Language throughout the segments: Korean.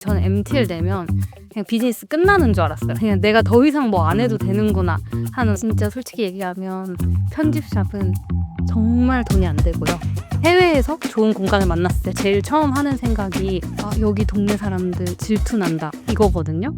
저는 MTL 내면 그냥 비즈니스 끝나는 줄 알았어요. 그냥 내가 더 이상 뭐 안 해도 되는구나 하는. 진짜 솔직히 얘기하면 편집샵은 정말 돈이 안 되고요. 해외에서 좋은 공간을 만났을 때 제일 처음 하는 생각이 여기 동네 사람들 질투난다 이거거든요.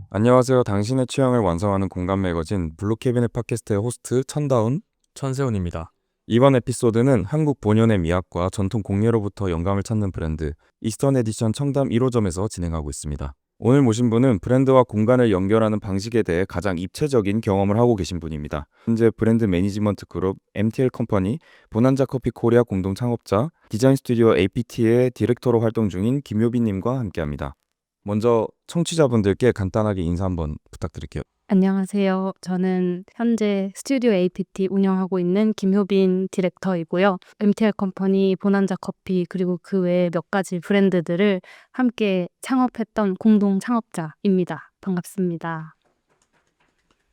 안녕하세요. 당신의 취향을 완성하는 공간 매거진 블루캐비넷 팟캐스트의 호스트 천다운, 천세훈입니다. 이번 에피소드는 한국 본연의 미학과 전통 공예로부터 영감을 찾는 브랜드 이스턴 에디션 청담 1호점에서 진행하고 있습니다. 오늘 모신 분은 브랜드와 공간을 연결하는 방식에 대해 가장 입체적인 경험을 하고 계신 분입니다. 현재 브랜드 매니지먼트 그룹 MTL 컴퍼니, 보난자 커피 코리아 공동 창업자, 디자인 스튜디오 APT의 디렉터로 활동 중인 김효빈님과 함께합니다. 먼저 청취자분들께 간단하게 인사 한번 부탁드릴게요. 안녕하세요. 저는 현재 스튜디오 APT 운영하고 있는 김효빈 디렉터이고요. MTL 컴퍼니, 보난자 커피 그리고 그 외에 몇 가지 브랜드들을 함께 창업했던 공동 창업자입니다. 반갑습니다.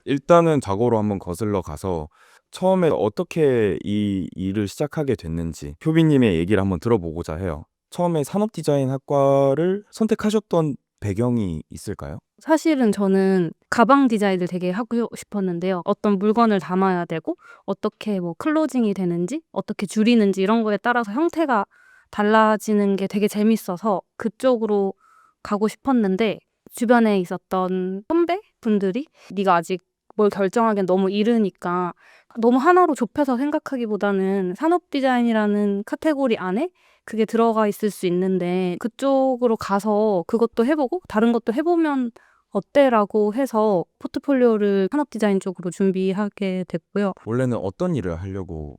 일단은 과거로 한번 거슬러 가서 처음에 어떻게 이 일을 시작하게 됐는지 효빈님의 얘기를 한번 들어보고자 해요. 처음에 산업디자인 학과를 선택하셨던 배경이 있을까요? 사실은 저는 가방 디자인을 되게 하고 싶었는데요. 어떤 물건을 담아야 되고 어떻게 뭐 클로징이 되는지 어떻게 줄이는지 이런 거에 따라서 형태가 달라지는 게 되게 재밌어서 그쪽으로 가고 싶었는데 주변에 있었던 선배분들이 네가 아직 뭘 결정하기엔 너무 이르니까 너무 하나로 좁혀서 생각하기보다는 산업 디자인이라는 카테고리 안에 그게 들어가 있을 수 있는데 그쪽으로 가서 그것도 해보고 다른 것도 해보면 어때라고 해서 포트폴리오를 산업 디자인 쪽으로 준비하게 됐고요. 원래는 어떤 일을 하려고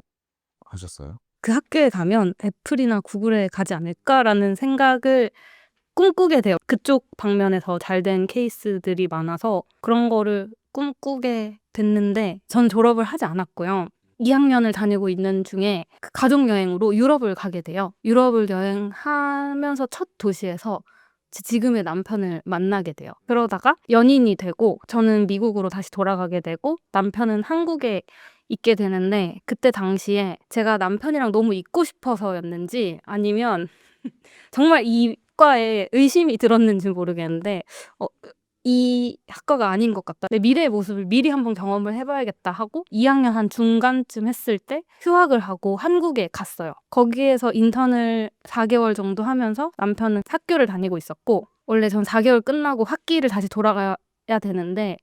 하셨어요? 그 학교에 가면 애플이나 구글에 가지 않을까라는 생각을 꿈꾸게 돼요. 그쪽 방면에서 잘 된 케이스들이 많아서 그런 거를 꿈꾸게 됐는데 전 졸업을 하지 않았고요. 2학년을 다니고 있는 중에 그 가족여행으로 유럽을 가게 돼요. 유럽을 여행하면서 첫 도시에서 제 지금의 남편을 만나게 돼요. 그러다가 연인이 되고 저는 미국으로 다시 돌아가게 되고 남편은 한국에 있게 되는데 그때 당시에 제가 남편이랑 너무 있고 싶어서였는지 아니면 정말 이 과에 의심이 들었는지 모르겠는데 이 학과가 아닌 것 같다. 내 미래의 모습을 미리 한번 경험을 해봐야겠다 하고 2학년 한 중간쯤 했을 때 휴학을 하고 한국에 갔어요. 거기에서 인턴을 4개월 정도 하면서 남편은 학교를 다니고 있었고 원래 전 4개월 끝나고 학기를 다시 돌아가야 되는데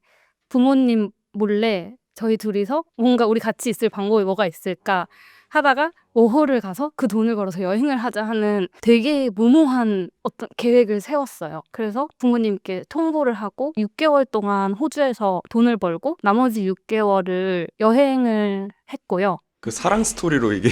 부모님 몰래 저희 둘이서 뭔가 우리 같이 있을 방법이 뭐가 있을까 하다가 워홀을 가서 그 돈을 걸어서 여행을 하자 하는 되게 무모한 어떤 계획을 세웠어요. 그래서 부모님께 통보를 하고 6개월 동안 호주에서 돈을 벌고 나머지 6개월을 여행을 했고요. 그 사랑 스토리로 이게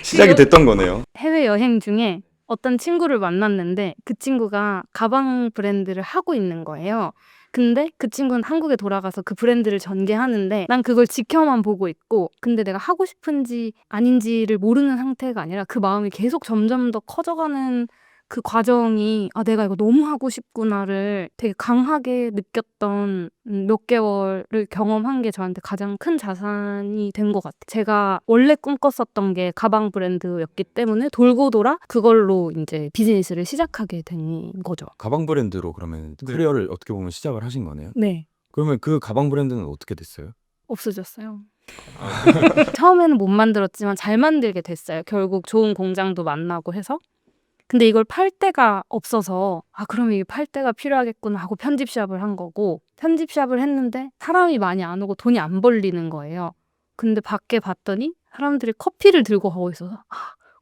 시작이 됐던 거네요. 해외여행 중에 어떤 친구를 만났는데 그 친구가 가방 브랜드를 하고 있는 거예요. 근데 그 친구는 한국에 돌아가서 그 브랜드를 전개하는데 난 그걸 지켜만 보고 있고 근데 내가 하고 싶은지 아닌지를 모르는 상태가 아니라 그 마음이 계속 점점 더 커져가는 그 과정이 내가 이거 너무 하고 싶구나를 되게 강하게 느꼈던 몇 개월을 경험한 게 저한테 가장 큰 자산이 된 것 같아요. 제가 원래 꿈꿨었던 게 가방 브랜드였기 때문에 돌고 돌아 그걸로 이제 비즈니스를 시작하게 된 거죠. 가방 브랜드로 그러면 커리어를 어떻게 보면 시작을 하신 거네요. 네. 그러면 그 가방 브랜드는 어떻게 됐어요? 없어졌어요. 처음에는 못 만들었지만 잘 만들게 됐어요. 결국 좋은 공장도 만나고 해서. 근데 이걸 팔 데가 없어서 그럼 이게 팔 데가 필요하겠구나 하고 편집샵을 한 거고 편집샵을 했는데 사람이 많이 안 오고 돈이 안 벌리는 거예요. 근데 밖에 봤더니 사람들이 커피를 들고 가고 있어서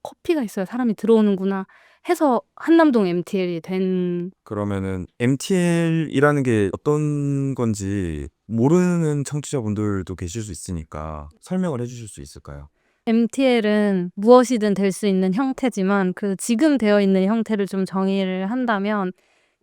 커피가 있어야 사람이 들어오는구나 해서 한남동 MTL이 된. 그러면은 MTL이라는 게 어떤 건지 모르는 청취자분들도 계실 수 있으니까 설명을 해주실 수 있을까요? MTL은 무엇이든 될 수 있는 형태지만 그 지금 되어 있는 형태를 좀 정의를 한다면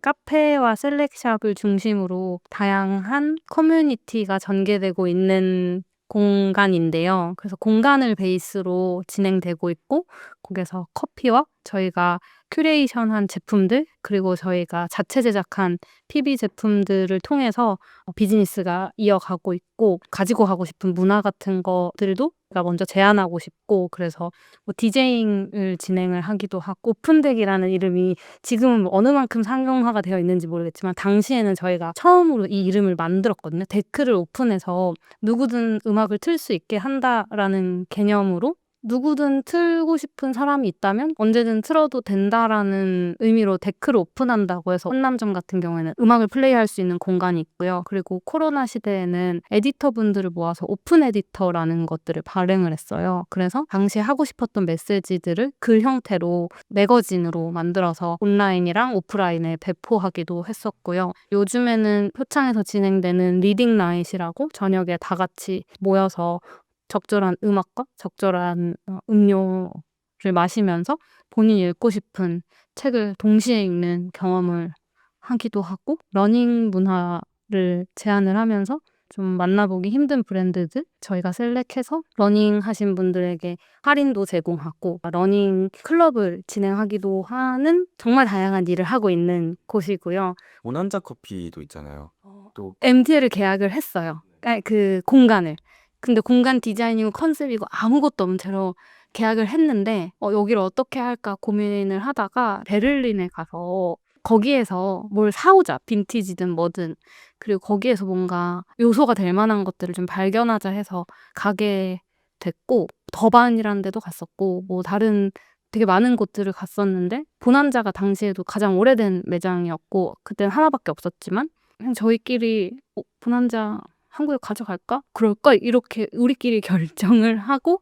카페와 셀렉샵을 중심으로 다양한 커뮤니티가 전개되고 있는 공간인데요. 그래서 공간을 베이스로 진행되고 있고 거기서 커피와 저희가 큐레이션한 제품들 그리고 저희가 자체 제작한 PB 제품들을 통해서 비즈니스가 이어가고 있고 가지고 가고 싶은 문화 같은 것들도 제가 먼저 제안하고 싶고 그래서 뭐 디제잉을 진행을 하기도 하고 오픈덱이라는 이름이 지금은 어느 만큼 상용화가 되어 있는지 모르겠지만 당시에는 저희가 처음으로 이 이름을 만들었거든요. 데크를 오픈해서 누구든 음악을 틀 수 있게 한다라는 개념으로 누구든 틀고 싶은 사람이 있다면 언제든 틀어도 된다라는 의미로 데크를 오픈한다고 해서 혼남점 같은 경우에는 음악을 플레이할 수 있는 공간이 있고요. 그리고 코로나 시대에는 에디터분들을 모아서 오픈 에디터라는 것들을 발행을 했어요. 그래서 당시에 하고 싶었던 메시지들을 글 형태로 매거진으로 만들어서 온라인이랑 오프라인에 배포하기도 했었고요. 요즘에는 표창에서 진행되는 리딩 나잇이라고 저녁에 다 같이 모여서 적절한 음악과 적절한 음료를 마시면서 본인이 읽고 싶은 책을 동시에 읽는 경험을 하기도 하고 러닝 문화를 제안을 하면서 좀 만나보기 힘든 브랜드들 저희가 셀렉해서 러닝 하신 분들에게 할인도 제공하고 러닝 클럽을 진행하기도 하는 정말 다양한 일을 하고 있는 곳이고요. 보난자 커피도 있잖아요. 또 MTL을 계약을 했어요. 아니, 그 공간을. 근데 공간 디자인이고 컨셉이고 아무것도 없는 채로 계약을 했는데 여기를 어떻게 할까 고민을 하다가 베를린에 가서 거기에서 뭘 사오자. 빈티지든 뭐든. 그리고 거기에서 뭔가 요소가 될 만한 것들을 좀 발견하자 해서 가게 됐고 더반이라는 데도 갔었고 뭐 다른 되게 많은 곳들을 갔었는데 보난자가 당시에도 가장 오래된 매장이었고 그때는 하나밖에 없었지만 그냥 저희끼리 보난자 한국에 가져갈까? 그럴까? 이렇게 우리끼리 결정을 하고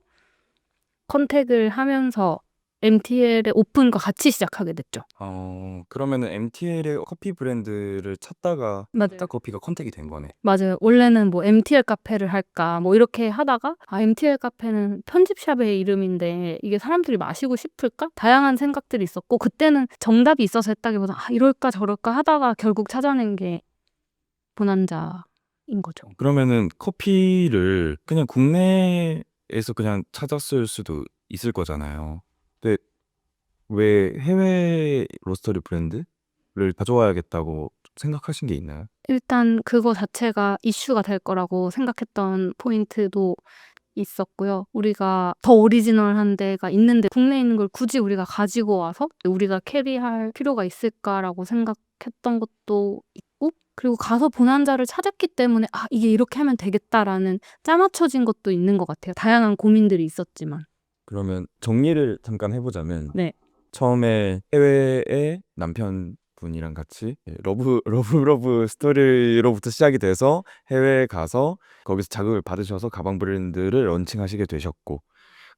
컨택을 하면서 MTL의 오픈과 같이 시작하게 됐죠. 그러면은 MTL의 커피 브랜드를 찾다가 맞아요. 딱 커피가 컨택이 된 거네. 맞아요. 원래는 뭐 MTL 카페를 할까 뭐 이렇게 하다가 MTL 카페는 편집샵의 이름인데 이게 사람들이 마시고 싶을까? 다양한 생각들이 있었고 그때는 정답이 있어서 했다기보다 이럴까 저럴까 하다가 결국 찾아낸 게 보난자인 거죠. 그러면은 커피를 그냥 국내에서 그냥 찾았을 수도 있을 거잖아요. 근데 왜 해외 로스터리 브랜드를 가져와야겠다고 생각하신 게 있나요? 일단 그거 자체가 이슈가 될 거라고 생각했던 포인트도 있었고요. 우리가 더 오리지널한 데가 있는데 국내에 있는 걸 굳이 우리가 가지고 와서 우리가 캐리할 필요가 있을까라고 생각했던 것도 있고 그리고 가서 보난자를 찾았기 때문에 이게 이렇게 하면 되겠다라는 짜맞춰진 것도 있는 것 같아요. 다양한 고민들이 있었지만. 그러면 정리를 잠깐 해보자면 네. 처음에 해외에 남편분이랑 같이 러브 스토리로부터 시작이 돼서 해외에 가서 거기서 자극을 받으셔서 가방 브랜드를 런칭하시게 되셨고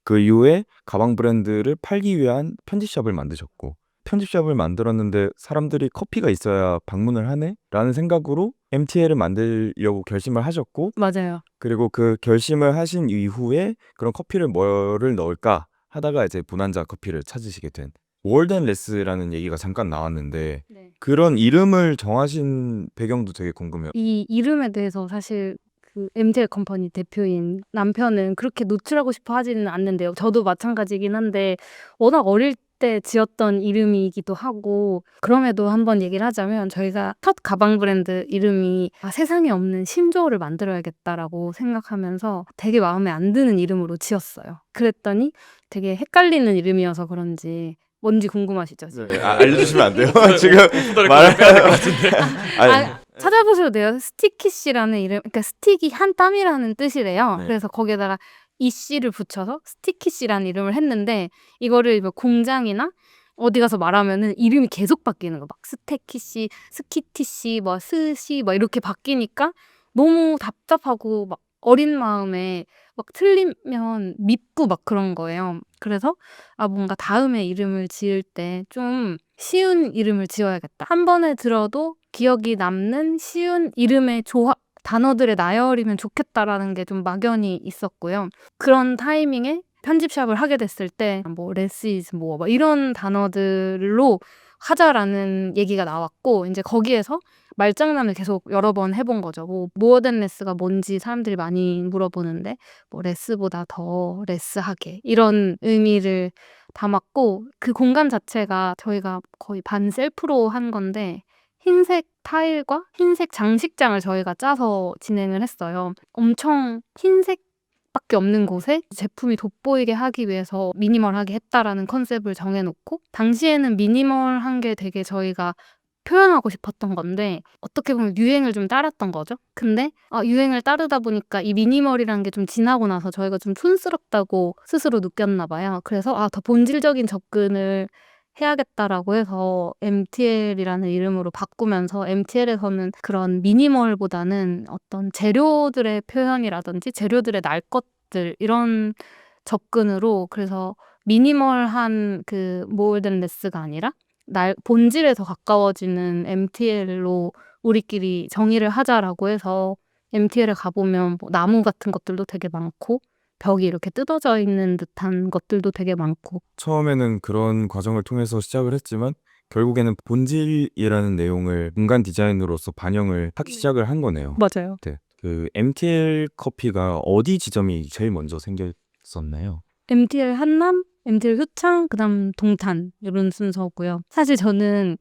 그 이후에 가방 브랜드를 팔기 위한 편집샵을 만드셨고 편집샵을 만들었는데 사람들이 커피가 있어야 방문을 하네? 라는 생각으로 MTL을 만들려고 결심을 하셨고 맞아요. 그리고 그 결심을 하신 이후에 그런 커피를 뭐를 넣을까 하다가 이제 보난자 커피를 찾으시게 된 월든레스라는 얘기가 잠깐 나왔는데 네. 그런 이름을 정하신 배경도 되게 궁금해요. 이 이름에 대해서 사실 그 MTL 컴퍼니 대표인 남편은 그렇게 노출하고 싶어 하지는 않는데요. 저도 마찬가지긴 한데 워낙 어릴 때 지었던 이름이기도 하고 그럼에도 한번 얘기를 하자면 저희가 첫 가방 브랜드 이름이 세상에 없는 신조어를 만들어야겠다라고 생각하면서 되게 마음에 안 드는 이름으로 지었어요. 그랬더니 되게 헷갈리는 이름이어서 그런지 뭔지 궁금하시죠? 지금? 알려주시면 안 돼요? 지금 말을 빼야 될 것 같은데. 찾아보셔도 돼요. 스티키씨라는 이름, 그러니까 스틱이 한 땀이라는 뜻이래요. 네. 그래서 거기에다가 이씨를 붙여서 스티키씨라는 이름을 했는데 이거를 뭐 공장이나 어디 가서 말하면은 이름이 계속 바뀌는 거. 막 스테키씨, 스키티씨, 뭐 스씨, 막 이렇게 바뀌니까 너무 답답하고 막 어린 마음에 막 틀리면 밉고 막 그런 거예요. 그래서 뭔가 다음에 이름을 지을 때 좀 쉬운 이름을 지어야겠다. 한 번에 들어도 기억이 남는 쉬운 이름의 단어들의 나열이면 좋겠다라는 게 좀 막연히 있었고요. 그런 타이밍에 편집샵을 하게 됐을 때 뭐 less is more 막 이런 단어들로 하자라는 얘기가 나왔고 이제 거기에서 말장난을 계속 여러 번 해본 거죠. 뭐 more than less가 뭔지 사람들이 많이 물어보는데 뭐 less보다 더 less하게 이런 의미를 담았고 그 공간 자체가 저희가 거의 반 셀프로 한 건데 흰색 타일과 흰색 장식장을 저희가 짜서 진행을 했어요. 엄청 흰색밖에 없는 곳에 제품이 돋보이게 하기 위해서 미니멀하게 했다라는 컨셉을 정해놓고 당시에는 미니멀한 게 되게 저희가 표현하고 싶었던 건데 어떻게 보면 유행을 좀 따랐던 거죠. 근데 유행을 따르다 보니까 이 미니멀이라는 게 좀 지나고 나서 저희가 좀 촌스럽다고 스스로 느꼈나 봐요. 그래서 더 본질적인 접근을 해야겠다라고 해서 MTL이라는 이름으로 바꾸면서 MTL에서는 그런 미니멀보다는 어떤 재료들의 표현이라든지 재료들의 날 것들 이런 접근으로 그래서 미니멀한 그 몰든레스가 아니라 본질에 더 가까워지는 MTL로 우리끼리 정의를 하자라고 해서 MTL에 가보면 뭐 나무 같은 것들도 되게 많고 벽이 이렇게 뜯어져 있는 듯한 것들도 되게 많고 처음에는 그런 과정을 통해서 시작을 했지만 결국에는 본질이라는 내용을 공간 디자인으로서 반영을 하기 시작을 한 거네요. 맞아요. 네. 그 MTL 커피가 어디 지점이 제일 먼저 생겼었나요? MTL 한남, MTL 효창, 그다음 동탄 이런 순서고요. 사실 저는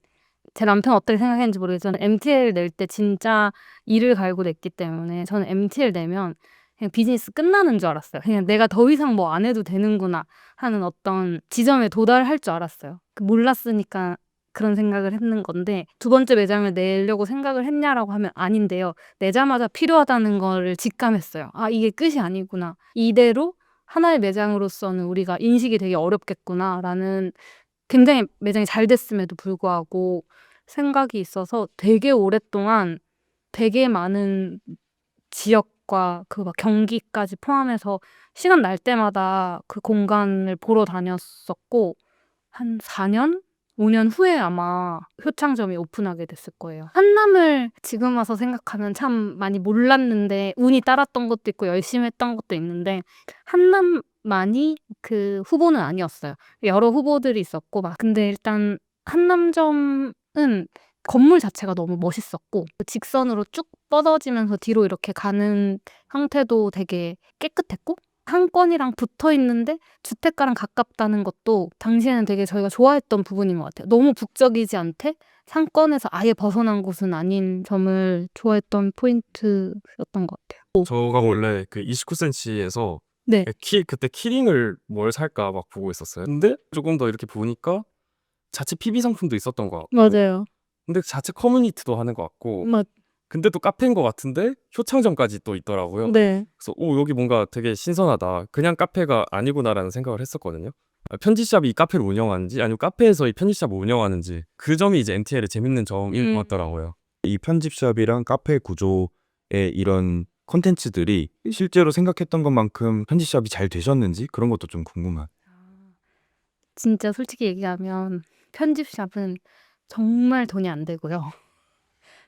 제 남편 어떻게 생각했는지 모르겠지만 MTL 낼 때 진짜 이를 갈고 냈기 때문에 저는 MTL 내면 그냥 비즈니스 끝나는 줄 알았어요. 그냥 내가 더 이상 뭐 안 해도 되는구나 하는 어떤 지점에 도달할 줄 알았어요. 몰랐으니까 그런 생각을 했는 건데 두 번째 매장을 내려고 생각을 했냐라고 하면 아닌데요. 내자마자 필요하다는 거를 직감했어요. 이게 끝이 아니구나. 이대로 하나의 매장으로서는 우리가 인식이 되게 어렵겠구나라는 굉장히 매장이 잘 됐음에도 불구하고 생각이 있어서 되게 오랫동안 되게 많은 지역과 그 막 경기까지 포함해서 시간 날 때마다 그 공간을 보러 다녔었고 한 4년? 5년 후에 아마 효창점이 오픈하게 됐을 거예요. 한남을 지금 와서 생각하면 참 많이 몰랐는데 운이 따랐던 것도 있고 열심히 했던 것도 있는데 한남만이 그 후보는 아니었어요. 여러 후보들이 있었고 막 근데 일단 한남점은 건물 자체가 너무 멋있었고 직선으로 쭉 뻗어지면서 뒤로 이렇게 가는 형태도 되게 깨끗했고 상권이랑 붙어 있는데 주택가랑 가깝다는 것도 당시에는 되게 저희가 좋아했던 부분인 것 같아요. 너무 북적이지 않대 상권에서 아예 벗어난 곳은 아닌 점을 좋아했던 포인트였던 것 같아요. 저가 원래 그 29cm에서 네, 그때 키링을 뭘 살까 막 보고 있었어요. 근데 조금 더 이렇게 보니까 자체 PB 상품도 있었던 것 같고 맞아요. 근데 자체 커뮤니티도 하는 것 같고 근데 또 카페인 것 같은데 효창점까지 또 있더라고요. 네. 그래서 여기 뭔가 되게 신선하다. 그냥 카페가 아니구나라는 생각을 했었거든요. 편집샵이 이 카페를 운영하는지 아니면 카페에서 이 편집샵을 운영하는지 그 점이 이제 MTL의 재밌는 점인 것 같더라고요. 이 편집샵이랑 카페 구조의 이런 콘텐츠들이 실제로 생각했던 것만큼 편집샵이 잘 되셨는지 그런 것도 좀 궁금한. 진짜 솔직히 얘기하면 편집샵은 정말 돈이 안 되고요.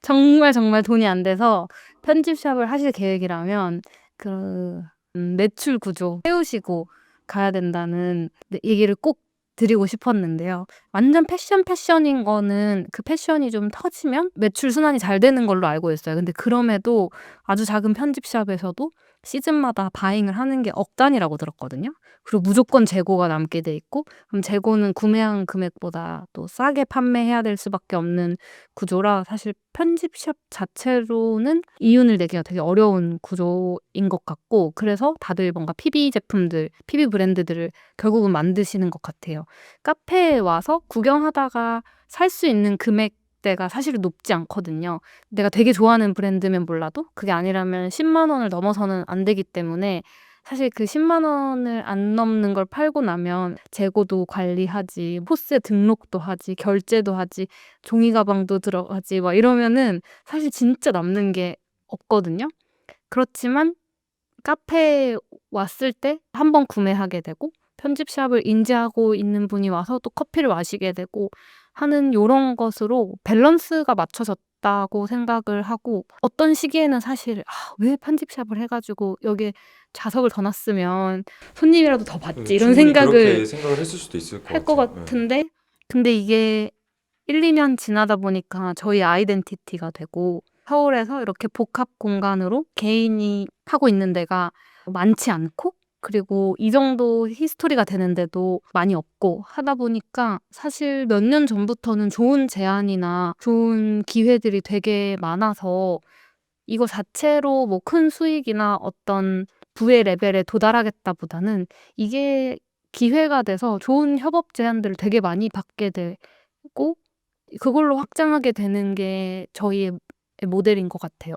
정말 정말 돈이 안 돼서 편집샵을 하실 계획이라면 그 매출 구조 세우시고 가야 된다는 얘기를 꼭 드리고 싶었는데요. 완전 패션인 거는 그 패션이 좀 터지면 매출 순환이 잘 되는 걸로 알고 있어요. 근데 그럼에도 아주 작은 편집샵에서도 시즌마다 바잉을 하는 게 억 단위라고 들었거든요. 그리고 무조건 재고가 남게 돼 있고 그럼 재고는 구매한 금액보다 또 싸게 판매해야 될 수밖에 없는 구조라 사실 편집샵 자체로는 이윤을 내기가 되게 어려운 구조인 것 같고 그래서 다들 뭔가 PB 제품들, PB 브랜드들을 결국은 만드시는 것 같아요. 카페에 와서 구경하다가 살 수 있는 금액대가 사실 높지 않거든요. 내가 되게 좋아하는 브랜드면 몰라도 그게 아니라면 10만 원을 넘어서는 안 되기 때문에 사실 그 10만 원을 안 넘는 걸 팔고 나면 재고도 관리하지, 포스에 등록도 하지, 결제도 하지, 종이 가방도 들어가지 막 이러면은 사실 진짜 남는 게 없거든요. 그렇지만 카페에 왔을 때 한 번 구매하게 되고 편집샵을 인지하고 있는 분이 와서 또 커피를 마시게 되고 하는 요런 것으로 밸런스가 맞춰졌다고 생각을 하고 어떤 시기에는 사실 왜 편집샵을 해가지고 여기에 좌석을 더 놨으면 손님이라도 더 받지 이런 생각을 생각을 했을 수도 있을 할 것 같은데 근데 이게 1, 2년 지나다 보니까 저희 아이덴티티가 되고 서울에서 이렇게 복합 공간으로 개인이 하고 있는 데가 많지 않고 그리고 이 정도 히스토리가 되는데도 많이 없고 하다 보니까 사실 몇 년 전부터는 좋은 제안이나 좋은 기회들이 되게 많아서 이거 자체로 뭐 큰 수익이나 어떤 부의 레벨에 도달하겠다보다는 이게 기회가 돼서 좋은 협업 제안들을 되게 많이 받게 되고 그걸로 확장하게 되는 게 저희의 모델인 것 같아요.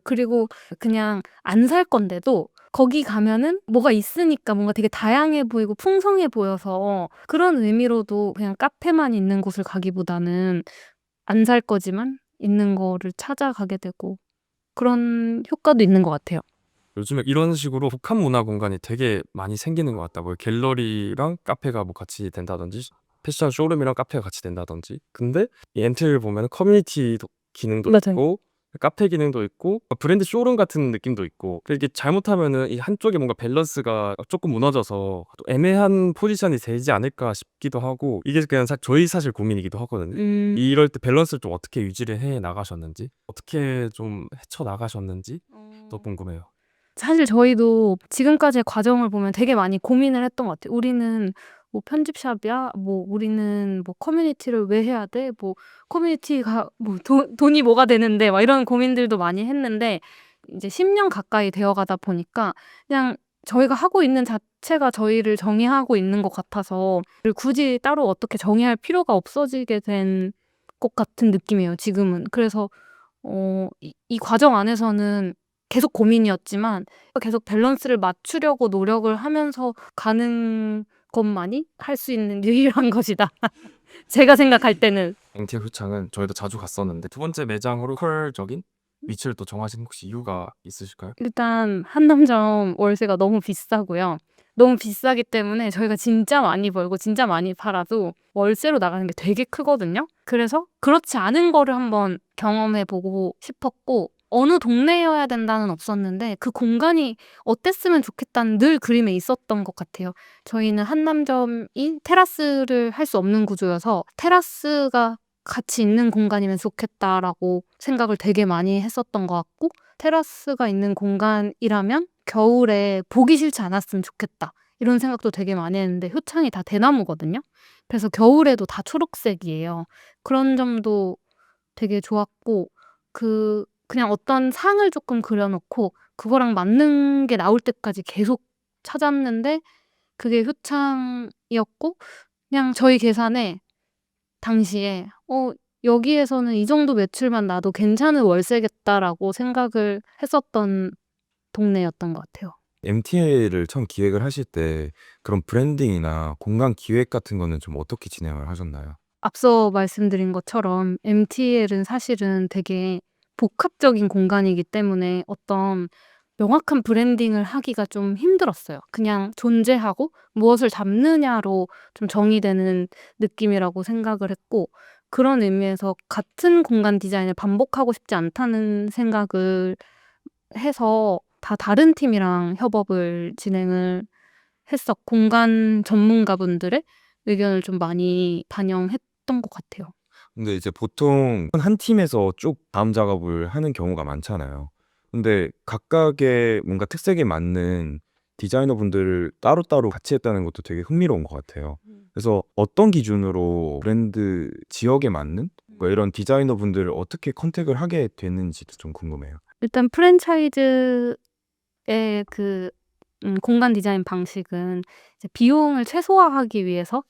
그리고 그냥 안 살 건데도 거기 가면은 뭐가 있으니까 뭔가 되게 다양해 보이고 풍성해 보여서 그런 의미로도 그냥 카페만 있는 곳을 가기보다는 안 살 거지만 있는 거를 찾아가게 되고 그런 효과도 있는 것 같아요. 요즘에 이런 식으로 복합 문화 공간이 되게 많이 생기는 것 같다. 뭐 갤러리랑 카페가 뭐 같이 된다든지 패션 쇼룸이랑 카페가 같이 된다든지. 근데 이 엔트를 보면 커뮤니티 기능도 맞아요. 있고 카페 기능도 있고 브랜드 쇼룸 같은 느낌도 있고 이게 잘못하면은 이 한쪽에 뭔가 밸런스가 조금 무너져서 또 애매한 포지션이 되지 않을까 싶기도 하고 이게 그냥 저희 사실 고민이기도 하거든요. 이럴 때 밸런스를 좀 어떻게 유지를 해 나가셨는지 어떻게 좀 헤쳐 나가셨는지 또 궁금해요. 사실 저희도 지금까지의 과정을 보면 되게 많이 고민을 했던 것 같아요. 우리는 뭐 편집샵이야? 뭐 우리는 뭐 커뮤니티를 왜 해야 돼? 뭐 커뮤니티가 뭐 돈이 뭐가 되는데? 막 이런 고민들도 많이 했는데 이제 10년 가까이 되어 가다 보니까 그냥 저희가 하고 있는 자체가 저희를 정의하고 있는 것 같아서 굳이 따로 어떻게 정의할 필요가 없어지게 된 것 같은 느낌이에요, 지금은. 그래서 이 과정 안에서는 계속 고민이었지만 계속 밸런스를 맞추려고 노력을 하면서 가는 것만이 할 수 있는 유일한 것이다. 제가 생각할 때는. NTL 효창은 저희도 자주 갔었는데 두 번째 매장으로 컬적인 위치를 또 정하신 혹시 이유가 있으실까요? 일단 한남점 월세가 너무 비싸고요. 너무 비싸기 때문에 저희가 진짜 많이 벌고 진짜 많이 팔아도 월세로 나가는 게 되게 크거든요. 그래서 그렇지 않은 거를 한번 경험해 보고 싶었고 어느 동네여야 된다는 없었는데 그 공간이 어땠으면 좋겠다는 늘 그림에 있었던 것 같아요. 저희는 한남점이 테라스를 할 수 없는 구조여서 테라스가 같이 있는 공간이면 좋겠다라고 생각을 되게 많이 했었던 것 같고 테라스가 있는 공간이라면 겨울에 보기 싫지 않았으면 좋겠다. 이런 생각도 되게 많이 했는데 효창이 다 대나무거든요. 그래서 겨울에도 다 초록색이에요. 그런 점도 되게 좋았고 그냥 어떤 상을 조금 그려놓고 그거랑 맞는 게 나올 때까지 계속 찾았는데 그게 효창이었고 그냥 저희 계산에 당시에 여기에서는 이 정도 매출만 나도 괜찮은 월세겠다라고 생각을 했었던 동네였던 것 같아요. MTL을 처음 기획을 하실 때 그런 브랜딩이나 공간 기획 같은 거는 좀 어떻게 진행을 하셨나요? 앞서 말씀드린 것처럼 MTL은 사실은 되게 복합적인 공간이기 때문에 어떤 명확한 브랜딩을 하기가 좀 힘들었어요. 그냥 존재하고 무엇을 담느냐로 좀 정의되는 느낌이라고 생각을 했고 그런 의미에서 같은 공간 디자인을 반복하고 싶지 않다는 생각을 해서 다 다른 팀이랑 협업을 진행을 공간 전문가분들의 의견을 좀 많이 반영했던 것 같아요. 근데 이제 보통 한 팀에서 쭉 다음 작업을 하는 경우가 많잖아요. 근데 각각의 뭔가 특색에 맞는 디자이너분들을 따로따로 같이 했다는 것도 되게 흥미로운 것 같아요. 그래서 어떤 기준으로 브랜드 지역에 맞는 뭐 이런 디자이너분들을 어떻게 컨택을 하게 됐는지도 좀 궁금해요. 일단 프랜차이즈의 공간 디자인 방식은 이제 비용을 최소화하기 위해서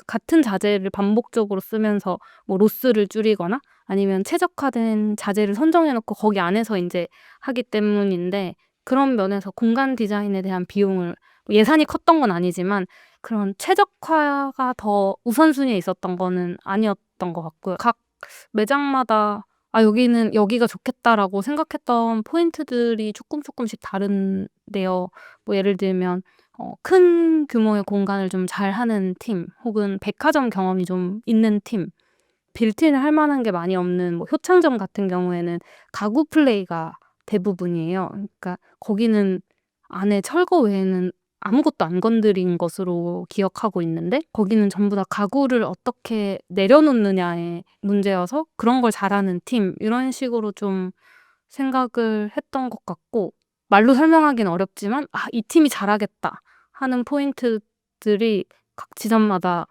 같은 자재를 반복적으로 쓰면서 뭐 로스를 줄이거나 아니면 최적화된 자재를 선정해 놓고 거기 안에서 인제 하기 때문인데 그런 면에서 공간 디자인에 대한 비용을 예산이 컸던 건 아니지만 그런 최적화가 더 우선순위에 있었던 거는 아니었던 것 같고요. 각 매장마다 '아 여기는 여기가 좋겠다.'라고 생각했던 포인트들이 조금씩 다른데요. 뭐 예를 들면 큰 규모의 공간을 좀 잘하는 팀 혹은 백화점 경험이 좀 있는 팀, 빌트인을 할 만한 게 많이 없는 뭐 효창점 같은 경우에는 가구 플레이가 대부분이에요. 그러니까 거기는 안에 철거 외에는 아무것도 안 건드린 것으로 기억하고 있는데 거기는 전부 다 가구를 어떻게 내려놓느냐의 문제여서 그런 걸 잘하는 팀 이런 식으로 좀 생각을 했던 것 같고 말로 설명하기는 어렵지만 '아 이 팀이 잘하겠다.' 하는 포인트들이 각 지점마다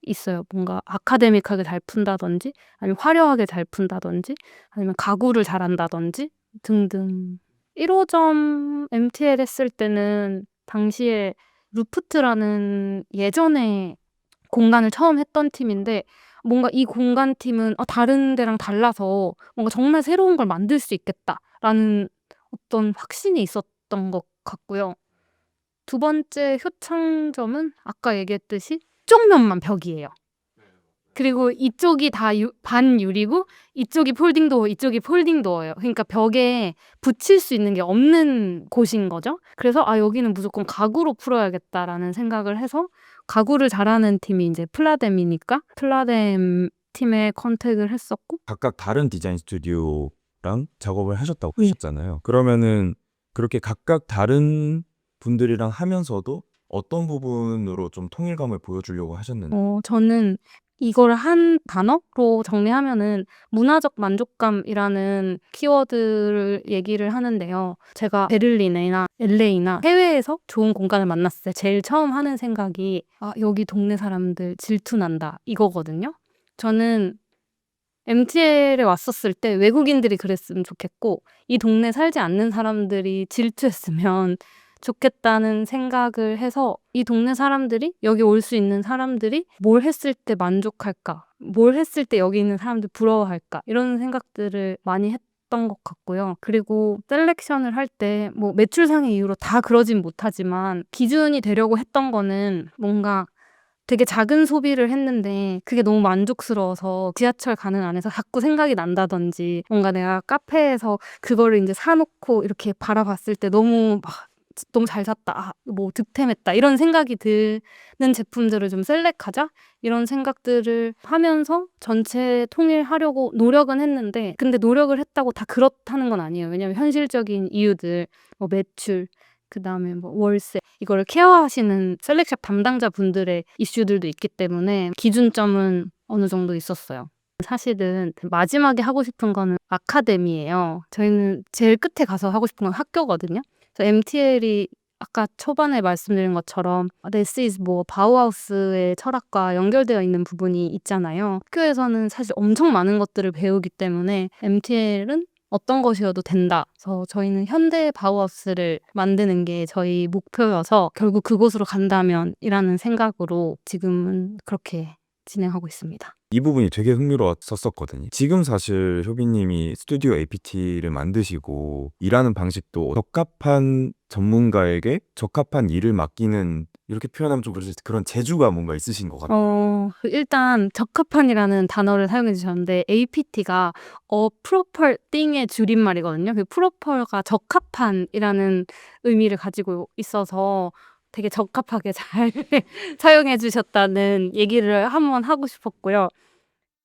있어요. 뭔가 아카데믹하게 잘 푼다든지 아니면 화려하게 잘 푼다든지 아니면 가구를 잘한다든지 등등. 1호점 MTL 했을 때는 당시에 루프트라는 예전에 공간을 처음 했던 팀인데 뭔가 이 공간 팀은 다른 데랑 달라서 뭔가 정말 새로운 걸 만들 수 있겠다라는 어떤 확신이 있었던 것 같고요. 두 번째 효창점은 아까 얘기했듯이 쪽면만 벽이에요. 그리고 이쪽이 다 반유리고 이쪽이 폴딩 도어, 이쪽이 폴딩 도어예요. 그러니까 벽에 붙일 수 있는 게 없는 곳인 거죠. 그래서 여기는 무조건 가구로 풀어야겠다라는 생각을 해서 가구를 잘하는 팀이 이제 플라뎀이니까 플라뎀 팀에 컨택을 했었고 각각 다른 디자인 스튜디오랑 작업을 하셨다고 하셨잖아요. 그러면은 그렇게 각각 다른 분들이랑 하면서도 어떤 부분으로 좀 통일감을 보여주려고 하셨는지. 저는 이걸 한 단어로 정리하면은 문화적 만족감이라는 키워드를 얘기를 하는데요. 제가 베를린이나 LA나 해외에서 좋은 공간을 만났을 때 제일 처음 하는 생각이 여기 동네 사람들 질투난다 이거거든요. 저는 MTL에 왔었을 때 외국인들이 그랬으면 좋겠고 이 동네 살지 않는 사람들이 질투했으면 좋겠다는 생각을 해서 이 동네 사람들이 여기 올 수 있는 사람들이 뭘 했을 때 만족할까? 뭘 했을 때 여기 있는 사람들 부러워할까? 이런 생각들을 많이 했던 것 같고요. 그리고 셀렉션을 할 때 뭐 매출상의 이유로 다 그러진 못하지만 기준이 되려고 했던 거는 뭔가 되게 작은 소비를 했는데 그게 너무 만족스러워서 지하철 가는 안에서 자꾸 생각이 난다든지 뭔가 내가 카페에서 그거를 이제 사놓고 이렇게 바라봤을 때 너무 잘 샀다. 뭐 득템했다. 이런 생각이 드는 제품들을 좀 셀렉하자. 이런 생각들을 하면서 전체 통일하려고 노력은 했는데 근데 노력을 했다고 다 그렇다는 건 아니에요. 왜냐하면 현실적인 이유들, 뭐 매출, 그다음에 뭐 월세 이거를 케어하시는 셀렉샵 담당자분들의 이슈들도 있기 때문에 기준점은 어느 정도 있었어요. 사실은 마지막에 하고 싶은 거는 아카데미예요. 저희는 제일 끝에 가서 하고 싶은 건 학교거든요. 그래서 MTL이 아까 초반에 말씀드린 것처럼 This is 뭐 바우하우스의 철학과 연결되어 있는 부분이 있잖아요. 학교에서는 사실 엄청 많은 것들을 배우기 때문에 MTL은 어떤 것이어도 된다. 그래서 저희는 현대 바우하우스를 만드는 게 저희 목표여서 결국 그곳으로 간다면이라는 생각으로 지금은 그렇게 진행하고 있습니다. 이 부분이 되게 흥미로웠었거든요. 지금 사실 효빈님이 스튜디오 APT를 만드시고 일하는 방식도 적합한 전문가에게 적합한 일을 맡기는 이렇게 표현하면 좀 그렇지 그런 재주가 뭔가 있으신 것 같아요. 일단 적합한이라는 단어를 사용해 주셨는데 APT가 proper thing의 줄임말이거든요. 그 proper가 적합한이라는 의미를 가지고 있어서 되게 적합하게 잘 사용해 주셨다는 얘기를 한번 하고 싶었고요.